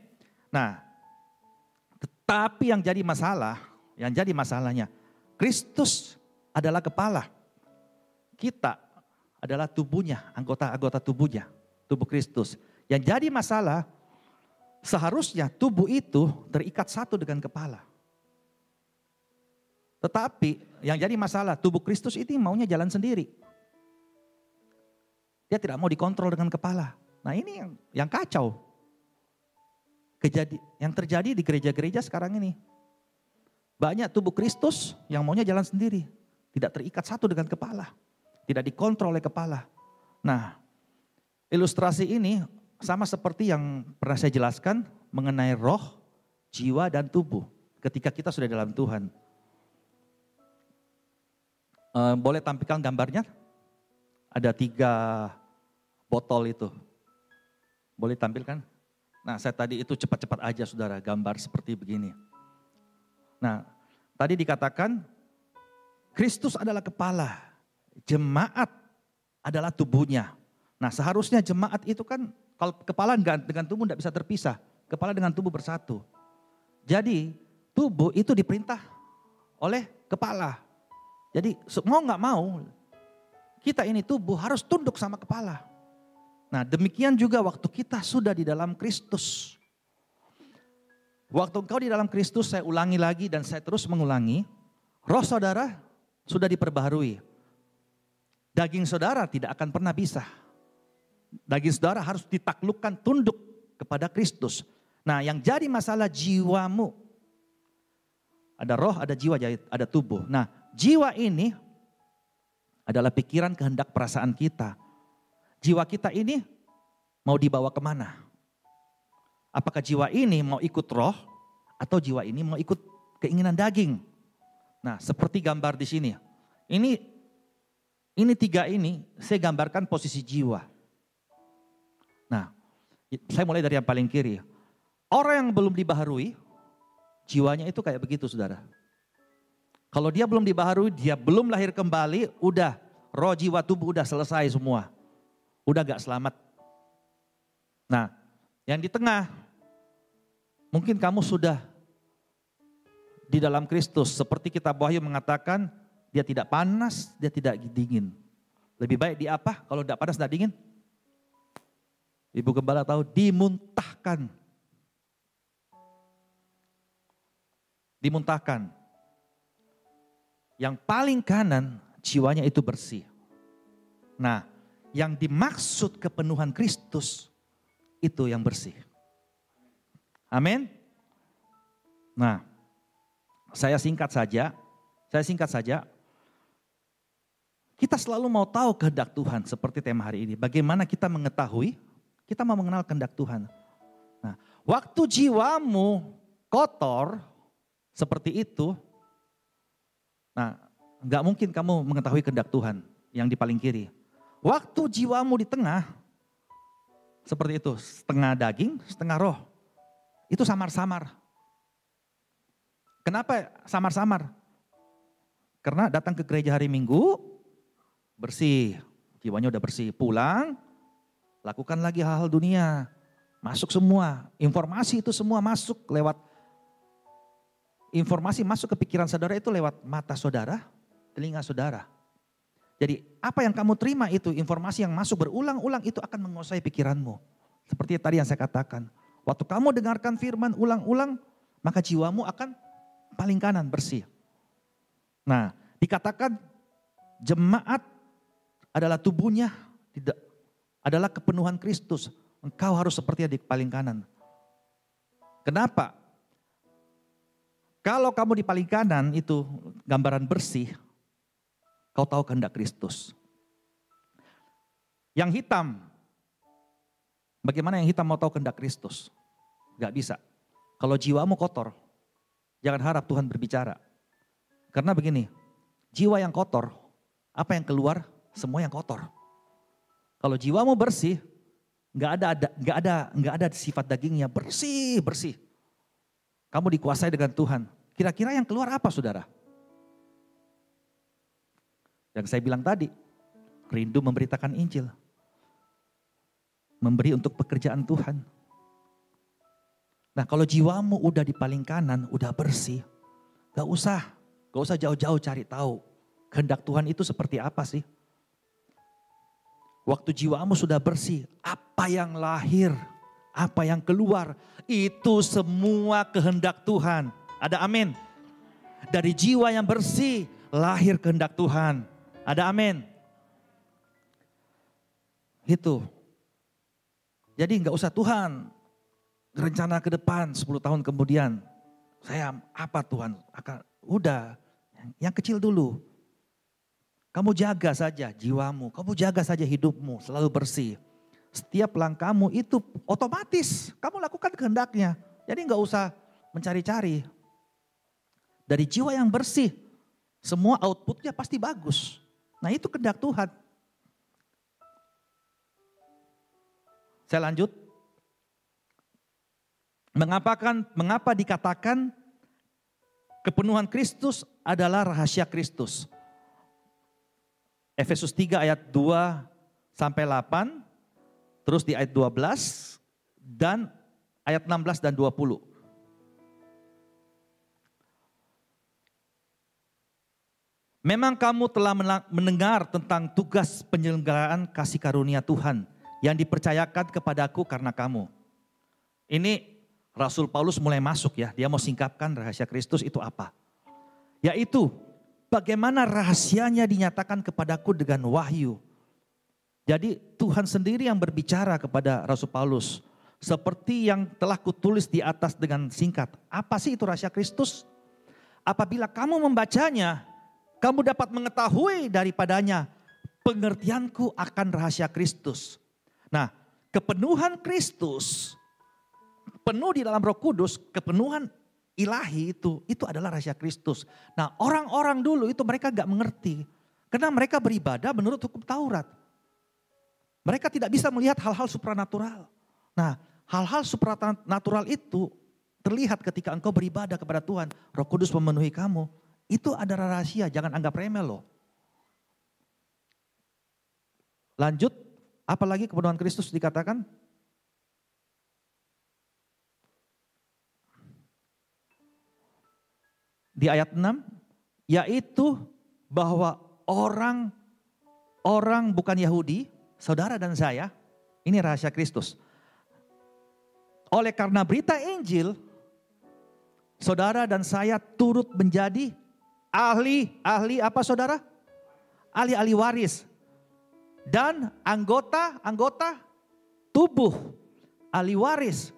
A: Nah, tetapi yang jadi masalahnya, Kristus adalah kepala. Kita adalah tubuhnya, anggota-anggota tubuhnya, tubuh Kristus. Yang jadi masalah, seharusnya tubuh itu terikat satu dengan kepala. Tetapi yang jadi masalah, tubuh Kristus itu maunya jalan sendiri. Dia tidak mau dikontrol dengan kepala. Nah ini yang kacau. Yang terjadi di gereja-gereja sekarang ini. Banyak tubuh Kristus yang maunya jalan sendiri. Tidak terikat satu dengan kepala. Tidak dikontrol oleh kepala. Nah, ilustrasi ini sama seperti yang pernah saya jelaskan mengenai roh, jiwa, dan tubuh. Ketika kita sudah dalam Tuhan. Boleh tampilkan gambarnya? Ada 3 botol itu. Boleh tampilkan? Nah, saya tadi itu cepat-cepat aja saudara, gambar seperti begini. Nah, tadi dikatakan Kristus adalah kepala, jemaat adalah tubuhnya. Nah, seharusnya jemaat itu kan kalau kepala dengan tubuh tidak bisa terpisah, kepala dengan tubuh bersatu. Jadi tubuh itu diperintah oleh kepala. Jadi mau nggak mau kita ini tubuh harus tunduk sama kepala. Nah, demikian juga waktu kita sudah di dalam Kristus. Waktu engkau di dalam Kristus, saya ulangi lagi dan saya terus mengulangi. Roh saudara sudah diperbaharui. Daging saudara tidak akan pernah bisa. Daging saudara harus ditaklukkan tunduk kepada Kristus. Nah, yang jadi masalah jiwamu. Ada roh, ada jiwa, ada tubuh. Nah, jiwa ini adalah pikiran, kehendak, perasaan kita. Jiwa kita ini mau dibawa kemana? Apakah jiwa ini mau ikut roh atau jiwa ini mau ikut keinginan daging? Nah, seperti gambar di sini. Ini 3 ini saya gambarkan posisi jiwa. Nah, saya mulai dari yang paling kiri. Orang yang belum dibaharui, jiwanya itu kayak begitu saudara. Kalau dia belum dibaharui, dia belum lahir kembali, udah roh, jiwa, tubuh udah selesai semua. Udah gak selamat. Nah, yang di tengah, mungkin kamu sudah di dalam Kristus. Seperti kitab Wahyu mengatakan, dia tidak panas, dia tidak dingin. Lebih baik di apa? Kalau tidak panas, tidak dingin? Ibu Gembala tahu, dimuntahkan. Dimuntahkan. Yang paling kanan, jiwanya itu bersih. Nah, yang dimaksud kepenuhan Kristus, itu yang bersih. Amin. Nah, saya singkat saja. Kita selalu mau tahu kehendak Tuhan seperti tema hari ini. Bagaimana kita mengetahui, kita mau mengenal kehendak Tuhan. Nah, waktu jiwamu kotor seperti itu, nah nggak mungkin kamu mengetahui kehendak Tuhan yang di paling kiri. Waktu jiwamu di tengah, seperti itu, setengah daging, setengah roh. Itu samar-samar. Kenapa samar-samar? Karena datang ke gereja hari Minggu, bersih, jiwanya udah bersih. Pulang, lakukan lagi hal-hal dunia. Masuk semua, informasi itu semua masuk lewat, informasi masuk ke pikiran saudara itu lewat mata saudara, telinga saudara. Jadi apa yang kamu terima itu, informasi yang masuk berulang-ulang itu akan menguasai pikiranmu. Seperti tadi yang saya katakan. Waktu kamu dengarkan firman ulang-ulang, maka jiwamu akan paling kanan bersih. Nah, dikatakan jemaat adalah tubuhnya, tidak adalah kepenuhan Kristus. Engkau harus seperti di paling kanan. Kenapa? Kalau kamu di paling kanan itu gambaran bersih, kau tahu kehendak Kristus. Yang hitam, bagaimana yang hitam mau tahu kehendak Kristus? Gak bisa. Kalau jiwamu kotor, jangan harap Tuhan berbicara. Karena begini, jiwa yang kotor, apa yang keluar? Semua yang kotor. Kalau jiwamu bersih, nggak ada sifat dagingnya, bersih. Kamu dikuasai dengan Tuhan. Kira-kira yang keluar apa, saudara? Yang saya bilang tadi, rindu memberitakan Injil. Memberi untuk pekerjaan Tuhan. Nah, kalau jiwamu udah di paling kanan, udah bersih, gak usah jauh-jauh cari tahu. Kehendak Tuhan itu seperti apa sih? Waktu jiwamu sudah bersih, apa yang lahir, apa yang keluar, itu semua kehendak Tuhan. Ada amin? Dari jiwa yang bersih, lahir kehendak Tuhan. Ada amin? Itu. Jadi gak usah Tuhan, rencana ke depan 10 tahun kemudian. Saya apa Tuhan? Udah, yang kecil dulu. Kamu jaga saja jiwamu, kamu jaga saja hidupmu selalu bersih. Setiap langkahmu itu otomatis kamu lakukan kehendaknya. Jadi gak usah mencari-cari. Dari jiwa yang bersih, semua outputnya pasti bagus. Nah itu kehendak Tuhan. Saya lanjut. Mengapa dikatakan kepenuhan Kristus adalah rahasia Kristus? Efesus 3 ayat 2 sampai 8, terus di ayat 12 dan ayat 16 dan 20. Memang kamu telah mendengar tentang tugas penyelenggaraan kasih karunia Tuhan yang dipercayakan kepadaku karena kamu. Ini Rasul Paulus mulai masuk ya, dia mau singkapkan rahasia Kristus itu apa. Yaitu bagaimana rahasianya dinyatakan kepadaku dengan wahyu. Jadi Tuhan sendiri yang berbicara kepada Rasul Paulus. Seperti yang telah kutulis di atas dengan singkat. Apa sih itu rahasia Kristus? Apabila kamu membacanya, kamu dapat mengetahui daripadanya pengertianku akan rahasia Kristus. Nah, kepenuhan Kristus, penuh di dalam Roh Kudus, kepenuhan ilahi itu adalah rahasia Kristus. Nah, orang-orang dulu itu mereka gak mengerti. Karena mereka beribadah menurut hukum Taurat. Mereka tidak bisa melihat hal-hal supranatural. Nah, hal-hal supranatural itu terlihat ketika engkau beribadah kepada Tuhan. Roh Kudus memenuhi kamu. Itu ada rahasia, jangan anggap remeh loh. Lanjut, apalagi kepenuhan Kristus dikatakan? Di ayat 6, yaitu bahwa orang orang bukan Yahudi, saudara dan saya, ini rahasia Kristus. Oleh karena berita Injil, saudara dan saya turut menjadi ahli apa saudara? Ahli-ahli waris. Dan anggota tubuh, ahli waris,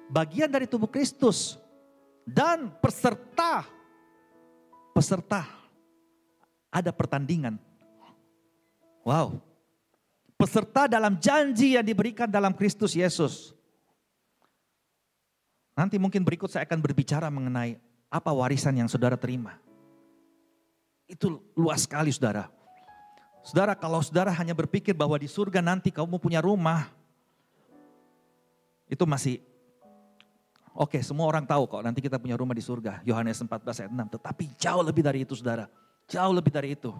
A: bagian dari tubuh Kristus. Dan peserta, ada pertandingan. Wow. Peserta dalam janji yang diberikan dalam Kristus Yesus. Nanti mungkin berikut saya akan berbicara mengenai apa warisan yang saudara terima. Itu luas sekali saudara. Saudara, kalau saudara hanya berpikir bahwa di surga nanti kamu punya rumah. Itu masih oke, semua orang tahu kok nanti kita punya rumah di surga. Yohanes 14 ayat 6. Tetapi jauh lebih dari itu saudara. Jauh lebih dari itu.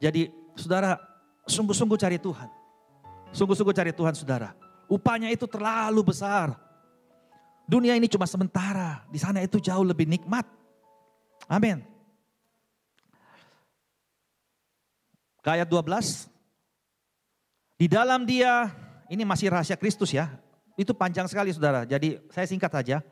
A: Jadi saudara sungguh-sungguh cari Tuhan. Sungguh-sungguh cari Tuhan saudara. Upahnya itu terlalu besar. Dunia ini cuma sementara. Di sana itu jauh lebih nikmat. Amin. Ayat 12. Di dalam dia, ini masih rahasia Kristus ya. Itu panjang sekali saudara. Jadi saya singkat saja.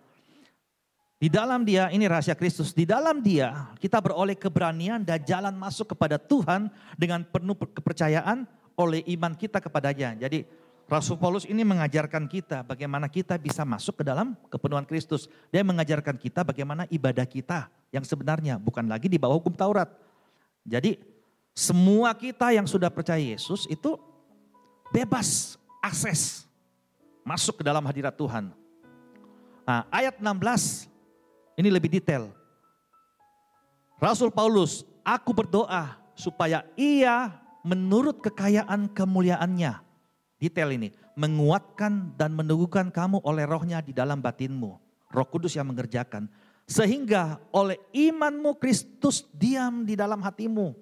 A: Di dalam dia, ini rahasia Kristus. Di dalam dia kita beroleh keberanian dan jalan masuk kepada Tuhan dengan penuh kepercayaan oleh iman kita kepadanya. Jadi Rasul Paulus ini mengajarkan kita bagaimana kita bisa masuk ke dalam kepenuhan Kristus. Dia mengajarkan kita bagaimana ibadah kita yang sebenarnya bukan lagi di bawah hukum Taurat. Jadi semua kita yang sudah percaya Yesus itu bebas akses masuk ke dalam hadirat Tuhan. Nah, ayat 16 ini lebih detail. Rasul Paulus, aku berdoa supaya ia menurut kekayaan kemuliaannya. Detail ini, menguatkan dan meneguhkan kamu oleh rohnya di dalam batinmu. Roh Kudus yang mengerjakan. Sehingga oleh imanmu Kristus diam di dalam hatimu.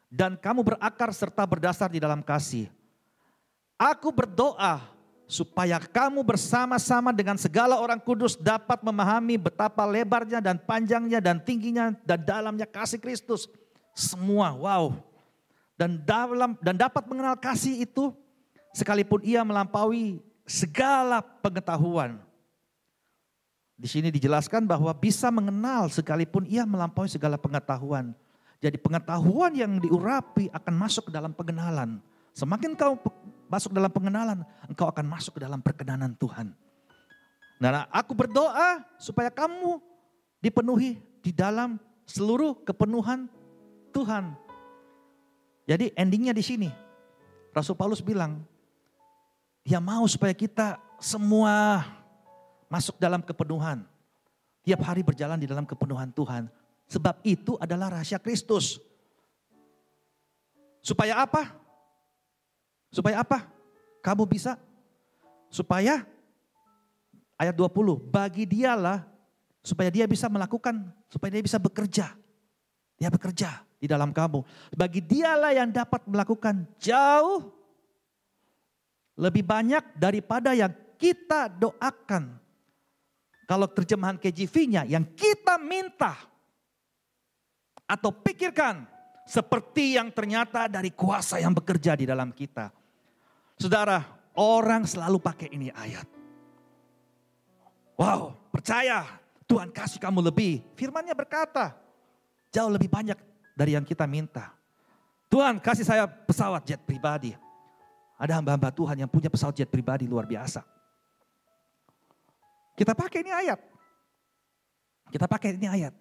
A: Dan kamu berakar serta berdasar di dalam kasih. Aku berdoa supaya kamu bersama-sama dengan segala orang kudus dapat memahami betapa lebarnya dan panjangnya dan tingginya dan dalamnya kasih Kristus. Semua, wow. Dan dapat mengenal kasih itu sekalipun ia melampaui segala pengetahuan. Di sini dijelaskan bahwa bisa mengenal sekalipun ia melampaui segala pengetahuan. Jadi pengetahuan yang diurapi akan masuk ke dalam pengenalan. Semakin kau masuk dalam pengenalan, engkau akan masuk ke dalam perkenanan Tuhan. Nah, aku berdoa supaya kamu dipenuhi di dalam seluruh kepenuhan Tuhan. Jadi endingnya di sini. Rasul Paulus bilang, dia mau supaya kita semua masuk dalam kepenuhan. Tiap hari berjalan di dalam kepenuhan Tuhan. Sebab itu adalah rahasia Kristus. Supaya apa? Supaya apa? Kamu bisa? Supaya ayat 20, bagi dialah supaya dia bisa melakukan, supaya dia bisa bekerja. Dia bekerja di dalam kamu. Bagi dialah yang dapat melakukan jauh lebih banyak daripada yang kita doakan. Kalau terjemahan KJV-nya yang kita minta atau pikirkan seperti yang ternyata dari kuasa yang bekerja di dalam kita. Saudara, orang selalu pakai ini ayat. Wow, percaya Tuhan kasih kamu lebih. Firman-Nya berkata, jauh lebih banyak dari yang kita minta. Tuhan kasih saya pesawat jet pribadi. Ada hamba-hamba Tuhan yang punya pesawat jet pribadi luar biasa. Kita pakai ini ayat. Kita pakai ini ayat.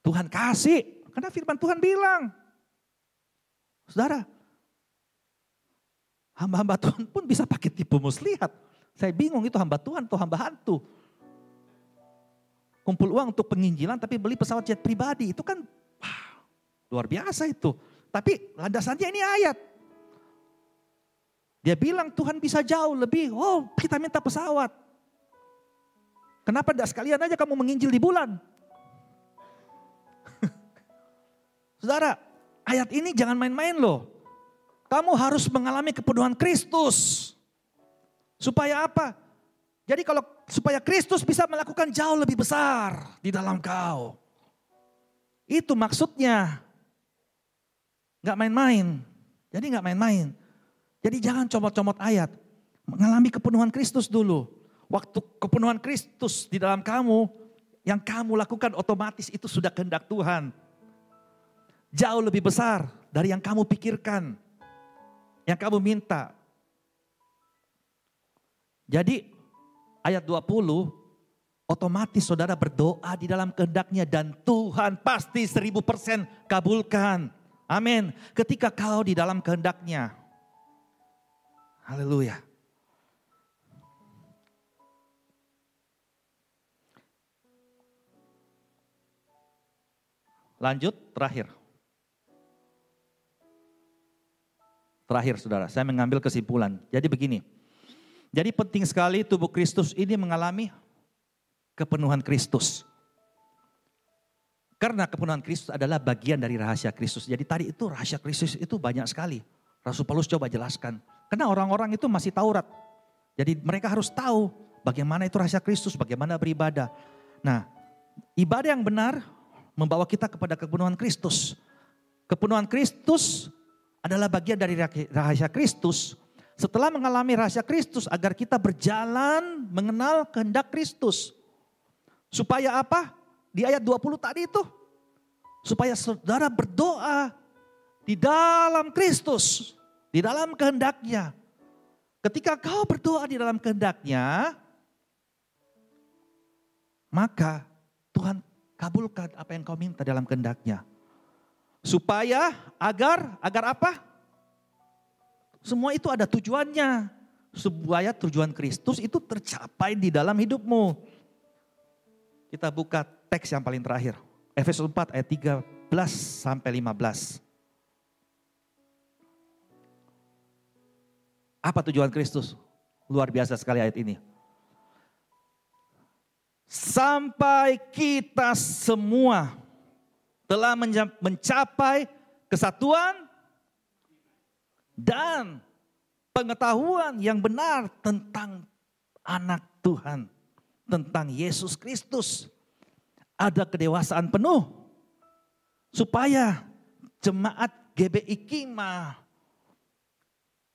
A: Tuhan kasih, karena firman Tuhan bilang. Saudara, hamba-hamba Tuhan pun bisa pakai tipu muslihat. Saya bingung itu hamba Tuhan atau hamba hantu. Kumpul uang untuk penginjilan tapi beli pesawat jet pribadi. Itu kan luar biasa itu. Tapi landasannya ini ayat. Dia bilang Tuhan bisa jauh lebih. Oh, kita minta pesawat. Kenapa tidak sekalian aja kamu menginjil di bulan? Saudara, ayat ini jangan main-main loh. Kamu harus mengalami kepenuhan Kristus. Supaya apa? Jadi kalau supaya Kristus bisa melakukan jauh lebih besar di dalam kau. Itu maksudnya. Nggak main-main. Jadi nggak main-main. Jadi jangan comot-comot ayat. Mengalami kepenuhan Kristus dulu. Waktu kepenuhan Kristus di dalam kamu, yang kamu lakukan otomatis itu sudah kehendak Tuhan. Jauh lebih besar dari yang kamu pikirkan, yang kamu minta. Jadi ayat 20, otomatis saudara berdoa di dalam kehendaknya dan Tuhan pasti 1000% kabulkan. Amin. Ketika kau di dalam kehendaknya. Haleluya. Lanjut, terakhir. Terakhir saudara, saya mengambil kesimpulan. Jadi begini. Jadi penting sekali tubuh Kristus ini mengalami kepenuhan Kristus. Karena kepenuhan Kristus adalah bagian dari rahasia Kristus. Jadi tadi itu rahasia Kristus itu banyak sekali. Rasul Paulus coba jelaskan. Karena orang-orang itu masih Taurat. Jadi mereka harus tahu bagaimana itu rahasia Kristus, bagaimana beribadah. Nah, ibadah yang benar membawa kita kepada kepenuhan Kristus. Kepenuhan Kristus adalah bagian dari rahasia Kristus. Setelah mengalami rahasia Kristus agar kita berjalan mengenal kehendak Kristus. Supaya apa? Di ayat 20 tadi itu. Supaya saudara berdoa di dalam Kristus. Di dalam kehendaknya. Ketika kau berdoa di dalam kehendaknya. Maka Tuhan kabulkan apa yang kau minta dalam kehendaknya. Supaya agar apa? Semua itu ada tujuannya. Supaya tujuan Kristus itu tercapai di dalam hidupmu. Kita buka teks yang paling terakhir. Efesus 4 ayat 13 sampai 15. Apa tujuan Kristus? Luar biasa sekali ayat ini. Sampai kita semua telah mencapai kesatuan dan pengetahuan yang benar tentang anak Tuhan. Tentang Yesus Kristus. Ada kedewasaan penuh. Supaya jemaat GBI Kima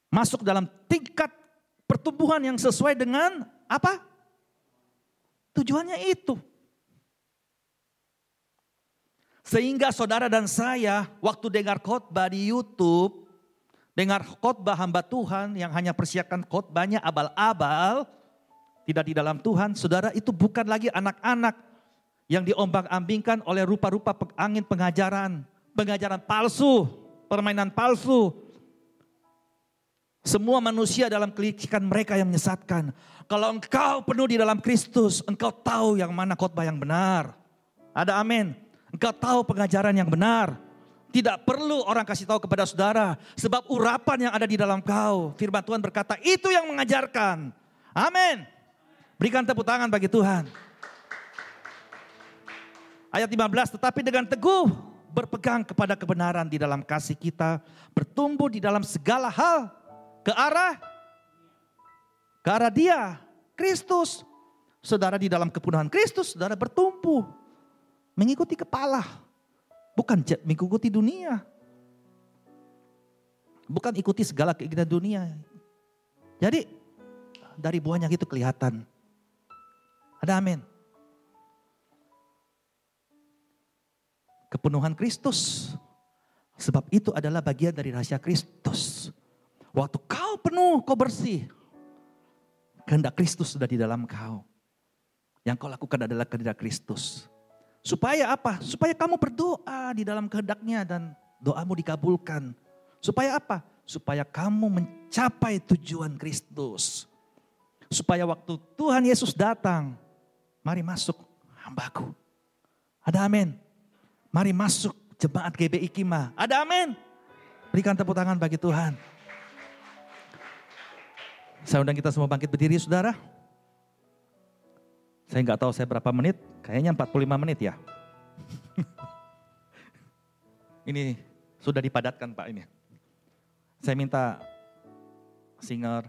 A: masuk dalam tingkat pertumbuhan yang sesuai dengan apa? Tujuannya itu. Sehingga saudara dan saya waktu dengar khotbah di YouTube. Dengar khotbah hamba Tuhan yang hanya persiapkan khotbahnya abal-abal. Tidak di dalam Tuhan, saudara itu bukan lagi anak-anak yang diombang-ambingkan oleh rupa-rupa angin pengajaran. Pengajaran palsu, permainan palsu. Semua manusia dalam kelicikan mereka yang menyesatkan. Kalau engkau penuh di dalam Kristus, engkau tahu yang mana khotbah yang benar. Ada amin. Engkau tahu pengajaran yang benar. Tidak perlu orang kasih tahu kepada saudara. Sebab urapan yang ada di dalam kau. Firman Tuhan berkata, itu yang mengajarkan. Amin. Berikan tepuk tangan bagi Tuhan. Ayat 15, tetapi dengan teguh berpegang kepada kebenaran di dalam kasih kita. Bertumbuh di dalam segala hal ke arah Dia, Kristus. Saudara di dalam kepenuhan Kristus, saudara bertumbuh. Mengikuti kepala. Bukan mengikuti dunia. Bukan ikuti segala keinginan dunia. Jadi dari buahnya itu kelihatan. Ada amin. Kepenuhan Kristus. Sebab itu adalah bagian dari rahasia Kristus. Waktu kau penuh, kau bersih. Kehendak Kristus sudah di dalam kau. Yang kau lakukan adalah kehendak Kristus. Supaya apa? Supaya kamu berdoa di dalam kehendaknya dan doamu dikabulkan. Supaya apa? Supaya kamu mencapai tujuan Kristus. Supaya waktu Tuhan Yesus datang, mari masuk hambaku. Ada amin. Mari masuk jemaat GBI Kima. Ada amin. Berikan tepuk tangan bagi Tuhan. Saya undang kita semua bangkit berdiri saudara. Saya nggak tahu saya berapa menit, kayaknya 45 menit ya. Ini sudah dipadatkan Pak ini. Saya minta singer